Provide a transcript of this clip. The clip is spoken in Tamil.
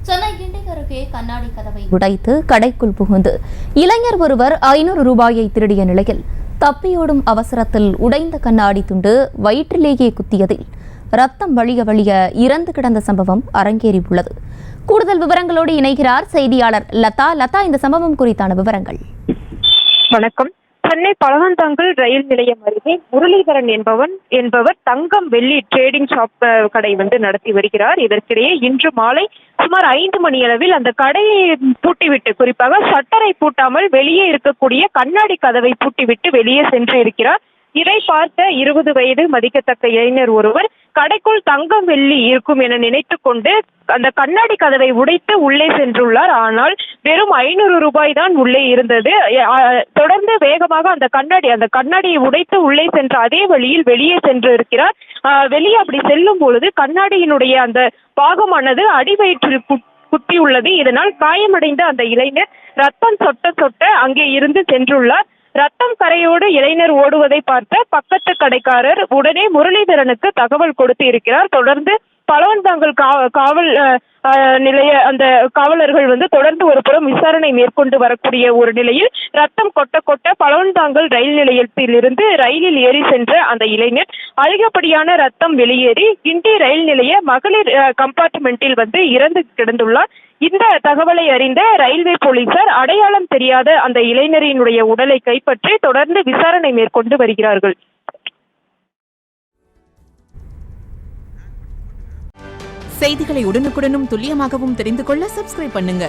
சென்னை கிண்டி அருகே கண்ணாடி கதவை உடைத்து கடைக்குள் புகுந்து இளைஞர் ஒருவர் 500 ரூபாயை திருடிய நிலையில் தப்பியோடும் அவசரத்தில் உடைந்த கண்ணாடி துண்டு வயிற்றிலேயே குத்தியதில் ரத்தம் வழிய இறந்து கிடந்த சம்பவம் அரங்கேறியுள்ளது. கூடுதல் விவரங்களோடு இணைகிறார் செய்தியாளர் லதா. இந்த சம்பவம் குறித்தான விவரங்கள். வணக்கம். சென்னை பழவந்தாங்கல் ரயில் நிலையம் அருகே முரளிதரன் என்பவர் தங்கம் வெள்ளி ட்ரேடிங் ஷாப் கடை நடத்தி வருகிறார். இதற்கிடையே இன்று மாலை சுமார் 5 மணி அளவில் அந்த கடையை பூட்டிவிட்டு, குறிப்பாக ஷட்டரை பூட்டாமல் வெளியே இருக்கக்கூடிய கண்ணாடி கதவை பூட்டிவிட்டு வெளியே சென்று இருக்கிறார். இதை பார்த்த 20 வயது மதிக்கத்தக்க இளைஞர் ஒருவர் கடைக்குள் தங்கம் வெள்ளி இருக்கும் என நினைத்து கொண்டு அந்த கண்ணாடி கதவை உடைத்து உள்ளே சென்றுள்ளார். ஆனால் வெறும் 500 ரூபாய் தான் உள்ளே இருந்தது. தொடர்ந்து வேகமாக அந்த கண்ணாடியை உடைத்து உள்ளே சென்ற அதே வழியில் வெளியே சென்று இருக்கிறார். வெளியே அப்படி செல்லும் பொழுது கண்ணாடியினுடைய அந்த பாகமானது அடிவயிற்றில் குத்தியுள்ளது. இதனால் காயமடைந்த அந்த இளைஞர் ரத்தம் சொட்ட அங்கே இருந்து சென்றுள்ளார். ரத்தம் கரையோடு இளைஞர் ஓடுவதை பார்த்த பக்கத்து கடைக்காரர் உடனே முரளிதரனுக்கு தகவல் கொடுத்து இருக்கிறார். தொடர்ந்து பழவந்தாங்கல் காவல் நிலைய அந்த காவலர்கள் தொடர்ந்து ஒரு புறம் விசாரணை மேற்கொண்டு வரக்கூடிய ஒரு நிலையில் ரத்தம் கொட்ட பழவந்தாங்கல் ரயில் நிலையத்திலிருந்து ரயிலில் ஏறி சென்ற அந்த இளைஞர் அதிகப்படியான ரத்தம் வெளியேறி கிண்டி ரயில் நிலைய மகளிர் கம்பார்ட்மெண்டில் இறந்து கிடந்துள்ளார். இந்த தகவலை அறிந்த ரயில்வே போலீசார் அடையாளம் தெரியாத அந்த இளைஞரினுடைய உடலை கைப்பற்றி தொடர்ந்து விசாரணை மேற்கொண்டு வருகிறார்கள். செய்திகளை உடனுக்குடனும் துல்லியமாகவும் தெரிந்து கொள்ள சப்ஸ்கிரைப் பண்ணுங்க.